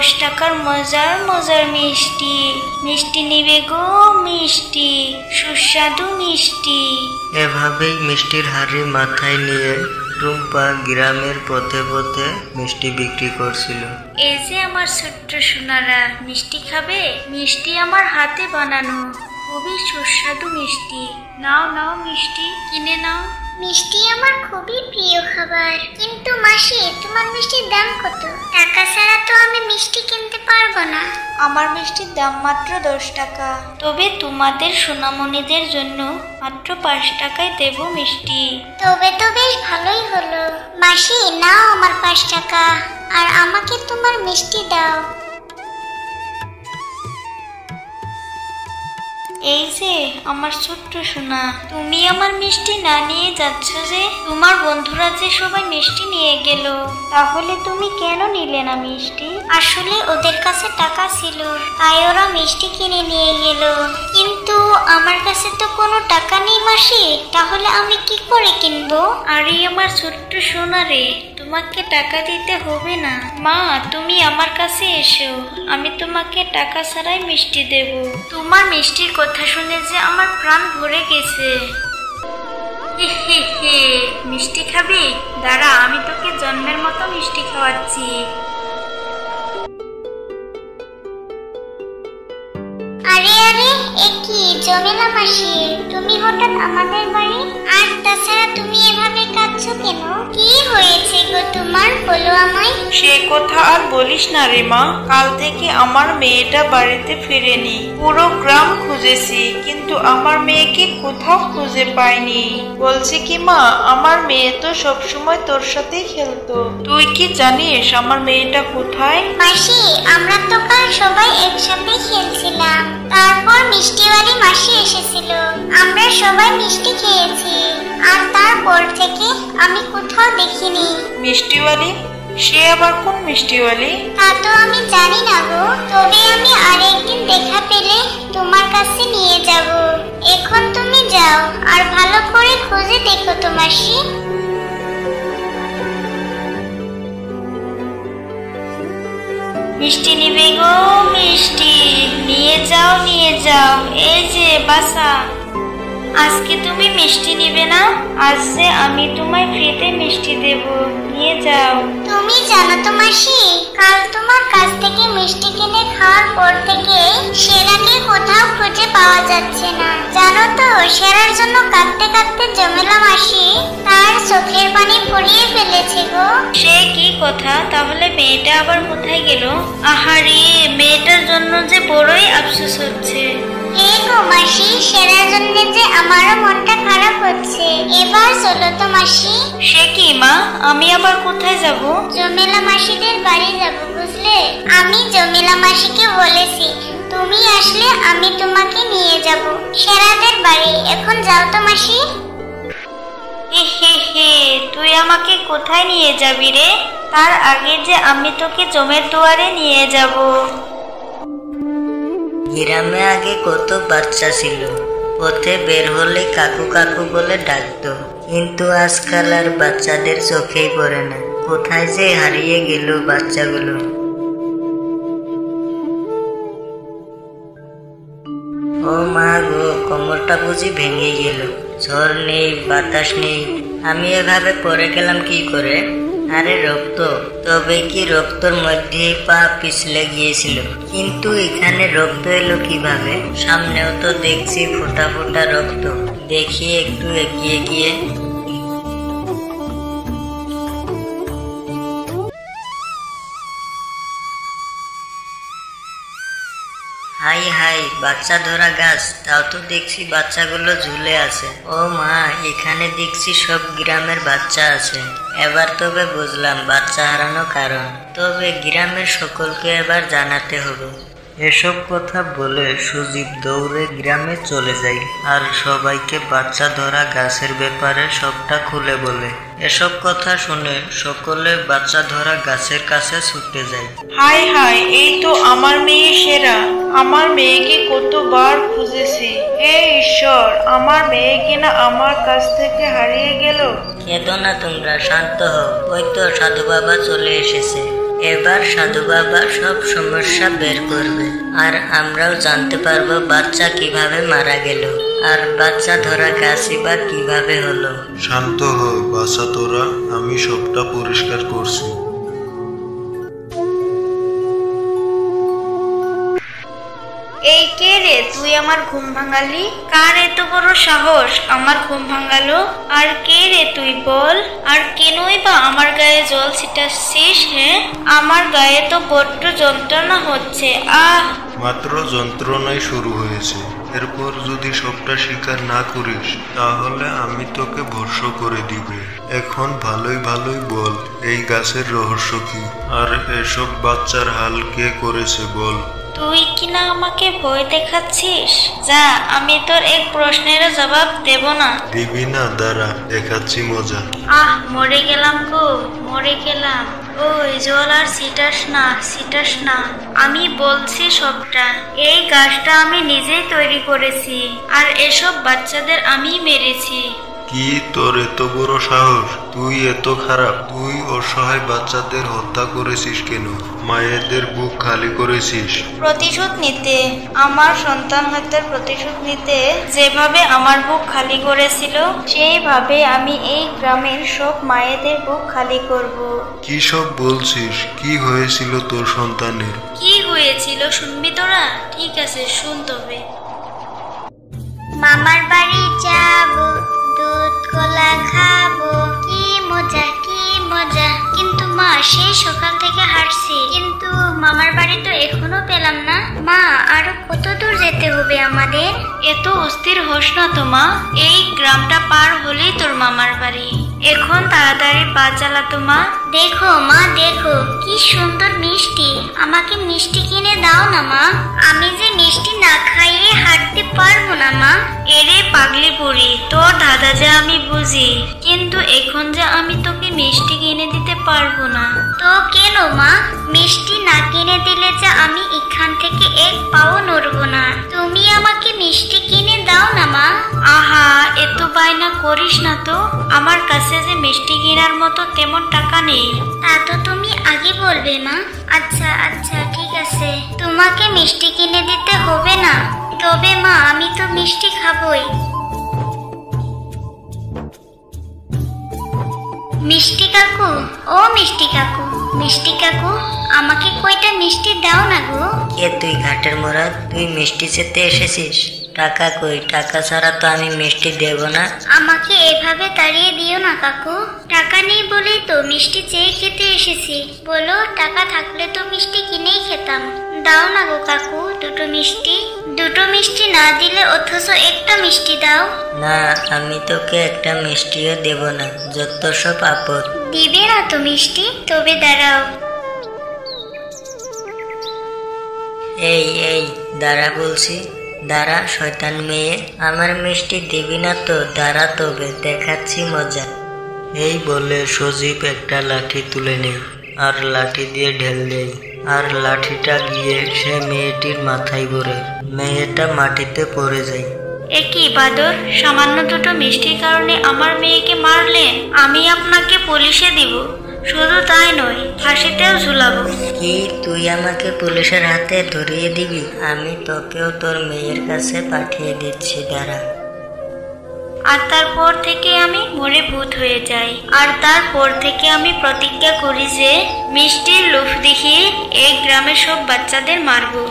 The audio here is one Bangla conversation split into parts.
10 টাকার মজার মজার মিষ্টি। মিষ্টি নিবে গো মিষ্টি, সুস্বাদু মিষ্টি। এভাবেই মিষ্টির হাড়ি মাথায় নিয়ে টুম্পা গ্রামের পথে পথে মিষ্টি বিক্রি করছিল। এই যে আমার ছোট্ট সোনারা, মিষ্টি খাবে? মিষ্টি আমার হাতে বানানো, খুবই সুস্বাদু মিষ্টি। নাও নাও মিষ্টি কিনে নাও। মিষ্টি আমার খুবই প্রিয় খাবার। কিন্তু মাসি, তোমার মিষ্টির দাম কত? টাকা ছাড়া তো আমি মিষ্টি কিনতে পারবো না। আমার মিষ্টির দাম মাত্র 10 টাকা। তবে তোমাদের সোনামণিদের জন্য মাত্র 5 টাকায় দেব মিষ্টি। তবে তো বেশ ভালোই হলো। মাসি, নাও আমার 5 টাকা, আর আমাকে তোমার মিষ্টি দাও। এই যে আমার ছোট্ট সোনা, তুমি আমার মিষ্টি না নিয়ে যাচ্ছ যে? তোমার বন্ধুরা যে সবাই মিষ্টি নিয়ে গেল, তাহলে তুমি কেন নিলে না মিষ্টি? আসলে ওদের কাছে টাকা ছিল, তাই ওরা মিষ্টি কিনে নিয়ে গেল। কিন্তু আমার কাছে তো কোনো টাকা নেই মাসি, তাহলে আমি কি করে কিনবো? আরে আমার ছোট্ট সোনা রে, তোমাকে টাকা দিতে হবে না। মা, তুমি আমার কাছে এসো, আমি তোমাকে টাকা ছাড়াই মিষ্টি দেব। তোমার মিষ্টির কথা শুনে যে আমার প্রাণ ভরে গেছে। মিষ্টি খাবি? দাঁড়া, আমি তোকে জন্মের মতো মিষ্টি খাওয়াচ্ছি। আরে আরে, এ কি জমেলা মাসি, তুমি হঠাৎ আমাদের বাড়ি? আর তাছাড়া তুমি এভাবে কাঁদছো কেন? কি হয়েছে গো তোমার, বলো আমায়। সে কথা আর বলিস না রে মা, কাল থেকে আমার মেয়েটা বাড়িতে ফিরেনি। পুরো গ্রাম খুঁজেছি, কিন্তু আমার মেয়েকে কোথাও খুঁজে পাইনি। বলছে কি মা, আমার মেয়ে তো সবসময় তোর সাথেই খেলতো। তুই কি জানিস আমার মেয়েটা কোথায়? মাসি, আমরা তো কাল সবাই একসাথে খেলছিলাম, তারপর মিষ্টিওয়ালি মাসি এসেছিল, আমরা সবাই মিষ্টি খেয়েছি, আর তারপর থেকে আমি কোথাও দেখিনি। মিষ্টিওয়ালি? সে আবার কোন মিষ্টিওয়ালি? তা তো আমি জানি না গো, তবে আমি আরেকদিন দেখা পেলে তোমার কাছে নিয়ে যাব। এখন তুমি যাও, আর ভালো করে খুঁজে দেখো তো মাসি। মিষ্টি নিবে গো মিষ্টি, নিয়ে যাও নিয়ে যাও। এই যে বাসা, আজকে তুমি মিষ্টি নিবে না? আজ যে আমি তোমায় ফ্রিতে মিষ্টি দেব, নিয়ে যাও। তুমি জানো তো মাসি, কাল তোমার কাছ থেকে মিষ্টি কিনে খাওয়ার পর থেকে সেরাকে কোথাও খুঁজে পাওয়া যাচ্ছে না। জানো তো, সেরার জন্য কাঁদতে কাঁদতে জমেলা মাসি তার চোখের পানি পড়িয়ে ফেলেছে গো। সে কি কথা? তাহলে মেয়েটা আবার কোথায় গেল? আহারে, মেয়েটার জন্য যে বড়ই আফসোস হচ্ছে। এই গো মাসি, সেরার জন্য যে আমারও মনটা খারাপ হচ্ছে। এবার চলো তো মাসি। সে কি মা, আমি আবার কোথায় যাব? জমেলা মাসিদের বাড়ি যাব, বুঝলে? আমি জমেলা মাসিকে বলেছি তুমি আসলে আমি তোমাকে নিয়ে যাব সেরাদের বাড়ি। এখন যাও তো মাসি। তুই আমাকে কোথায় নিয়ে যাবি রে? তার আগে যে আমি তোকে জমের দুয়ারে নিয়ে যাব। গ্রামে আগে কত বাচ্চা ছিল, পথে বের হলে কাকু কাকু বলে ডাকতো, কিন্তু আজকাল আর বাচ্চাদের চোখেই পড়ে না। কোথায় যে হারিয়ে গেল বাচ্চাগুলো। ও মা গো, কোমরটা বুঝি ভেঙে গেল। ঝড় নেই, বাতাস নেই, আমি এভাবে পড়ে গেলাম কি করে? আরে রক্ত, তবে কি রক্তর মধ্যে পা পিছলে গিয়েছিল, কিন্তু এখানে রক্ত এলো কিভাবে? সামনেও তো দেখছি ফোঁটা ফোঁটা রক্ত। দেখি একটু এগিয়ে গিয়ে। হাই হাই, বাচ্চা ধরা গাছ, তাও তো দেখছি বাচ্চাগুলো ঝুলে আছে। ও মা, এখানে দেখছি সব গ্রামের বাচ্চা আছে। এবার তবে বুঝলাম বাচ্চা হারানো কারণ। তবে গ্রামের সকলকে এবার জানাতে হবে। এসব কথা বলে সুজিত দৌড়ে গ্রামে চলে যায়, আর সবাইকে বাচ্চা ধরা গাছের ব্যাপারে সবটা খুলে বলে। এসব কথা শুনে সকলে বাচ্চা ধরা গাছের কাছে ছুটে যায়। হাই হাই, এই তো আমার মেয়ে সেরা। আমার মেয়েকে কতবার খুঁজেছি। হে ঈশ্বর, আমার মেয়ে কিনা আমার কাছ থেকে হারিয়ে গেল। কেঁদো না তোমরা, শান্ত হও। ওই তো সাধু বাবা চলে এসেছে। এবার সাধু বাবা সব সমস্যা বের করবে, আর আমরাও জানতে পারবো বাচ্চা কিভাবে মারা গেল, আর বাচ্চা ধরা গাছই বা কিভাবে হলো। শান্ত হ বাচ্চা তোরা, আমি সবটা পরিষ্কার করছি। এই কে রে তুই আমার ঘুম ভাঙালি? কার এত বড় সাহস আমার ঘুম ভাঙালো? আর কে রে তুই বল? আর কেনই বা আমার গায়ে জল ছিটাচ্ছিস? হ্যাঁ, আমার গায়ে তো বড্ড যন্ত্রণা হচ্ছে। মাত্র যন্ত্রণাই শুরু হয়েছে, এরপর যদি সবটা স্বীকার না করিস তাহলে আমি তোকে ভস্ম করে দিব। এখন ভালোই ভালোই বল এই গাছের রহস্য কি, আর এসব বাচ্চার হাল কে করেছে বল। তুই কিনা আমাকে ভয় দেখাচ্ছিস? যা, আমি তোর এক প্রশ্নেরও জবাব দেব না। দিবি না? দাঁড়া, দেখাচ্ছি মজা। মরে গেলাম গো, মরে গেলাম। ওই জল আর ছিটাস না, আমি বলছি সবটা। এই গাছটা আমি নিজেই তৈরি করেছি, আর এসব বাচ্চাদের আমি মেরেছি। কি তোর এত বড় সাহস? তুই এত খারাপ? তুই অসহায় বাচ্চাদের হত্যা করেছিস কেন? মায়েদের বুক খালি করেছিস প্রতিশোধ নিতে, আমার সন্তান হত্যার প্রতিশোধ নিতে। যেভাবে আমার বুক খালি করেছিল সেইভাবে আমি এই গ্রামের সব মায়েদের বুক খালি করব। কি সব বলছিস? কি হয়েছিল তোর সন্তানের? কি হয়েছিল শুনবি তোরা? ঠিক আছে, শুন তবে। মামার বাড়ি যাবো, দুধ কলা খাবো, কি মজা কি মজা। কিন্তু মা, সেই সকাল থেকে হাঁটছি, কিন্তু মামার বাড়ি তো এখনো পেলাম না। মা, আরো কত দূর যেতে হবে আমাদের? এত অস্থির হোস না তো মা, এই গ্রামটা পার হলেই তোর মামার বাড়ি। এখন তাড়াতাড়ি পা চালাতো মা। দেখো মা, দেখো কি সুন্দর মিষ্টি। আমাকে মিষ্টি কিনে দাও না মা, আমি যে মিষ্টি না খাইয়ে হাঁটতে পারবো না মা। এরে পাগলি বুড়ি, তোর দাদা যা আমি বুঝি, কিন্তু এখন যে আমি তোকে মিষ্টি কিনে দিতে পারবো না। তো কেন মা? মিষ্টি না কিনে দিলে যে আমি এখান থেকে এক পাও নড়বো না। তুমি আমাকে মিষ্টি কিনে দাও না মা। আহা, এত বায়না করিস না তো। আমার কাছে যে মিষ্টি কেনার মতো তেমন টাকা নেই। তা তো তুমি আগে বলবে মা। আচ্ছা আচ্ছা, ঠিক আছে, তোমাকে মিষ্টি কিনে দিতে হবে না। তবে মা, আমি তো মিষ্টি খাবই। মিষ্টি কাকু, ও মিষ্টি কাকু, মিষ্টি কাকু, আমাকে কয়টা মিষ্টি দাও না গো। কে তুই ঘাটের মোড়া? তুই মিষ্টি চেতে এসেছিস? টাকা কই? টাকা ছাড়া তো আমি মিষ্টি দেব না। আমাকে এভাবে তাড়িয়ে দিও না কাকু। টাকা নেই বলেই তো মিষ্টি চেয়ে খেতে এসেছি। বলো, টাকা থাকলে তো মিষ্টি কিনেই খেতাম। দাও না গো কাকু, দুটো মিষ্টি। দুটো মিষ্টি না দিলে অথচ একটা মিষ্টি দাও। না, আমি তোকে একটা মিষ্টিও দেব না, যত সব আপদ। দিবে না তো মিষ্টি? তবে দাঁড়াও। এই দাঁড়া বলছি, দাঁড়া শয়তান মেয়ে, আমার মিষ্টি দিবি না তো? দাঁড়া তবে দেখাচ্ছি মজা। এই বলে সজীব একটা লাঠি তুলে নেয় আর লাঠি দিয়ে ঢেল দেয়, আর লাঠিটা গিয়ে সে মেয়েটির মাথায় ঘোরে। মেয়েটা মাটিতে পড়ে যায়। একই বাদর, সামান্য দুটো মিষ্টির কারণে আমার মেয়েকে মারলেন? আমি আপনাকে পুলিশে দিব। শুধু তাই নয়, ফাঁসিতেও ঝুলাবো। কি তুই আমাকে পুলিশের হাতে ধরিয়ে দিবি? আমি তোকেও তোর মেয়ের কাছে পাঠিয়ে দিচ্ছি, দাঁড়া। আর তারপর থেকে আমি মরে ভূত হয়ে যাই। আর তারপর থেকে আমি প্রতিজ্ঞা করি যে মিষ্টির লোভ দেখিয়ে এই গ্রামের সব বাচ্চাদের মারবো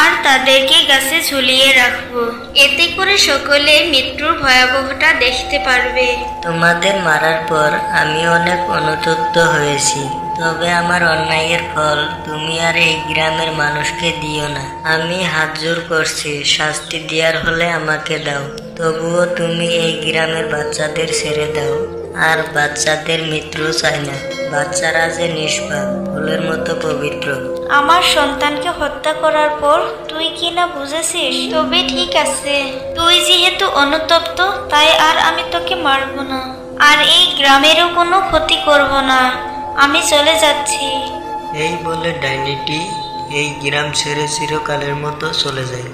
আর তাদেরকে গাছে ঝুলিয়ে রাখবো। এতে করে সকলে মৃত্যুর ভয়াবহতা দেখতে পারবে। তোমাদের মারার পর আমি অনেক অনুতপ্ত হয়েছি, তবে আমার অন্যায়ের ফল তুমি আর এই গ্রামের মানুষকে দিও না। আমি হাত জোর করছি, শাস্তি দেওয়ার হলে আমাকে দাও। তবুও তুমি এই গ্রামের বাচ্চাদের ছেড়ে দাও, আর বাচ্চাদের মৃত্যু চাই না। বাচ্চারা যে নিষ্পাপ, ফুলের মতো পবিত্র। আমার সন্তানকে হত্যা করার পর তুই কি না বুঝেছিস? তবে ঠিক আছে, তুই যেহেতু অনুতপ্ত, তাই আর আমি তোকে মারবো না, আর এই গ্রামেরও কোনো ক্ষতি করব না। আমি চলে যাচ্ছি। এই বলে ডাইনিটি এই গ্রাম ছেড়ে চিরকালের মতো চলে যায়।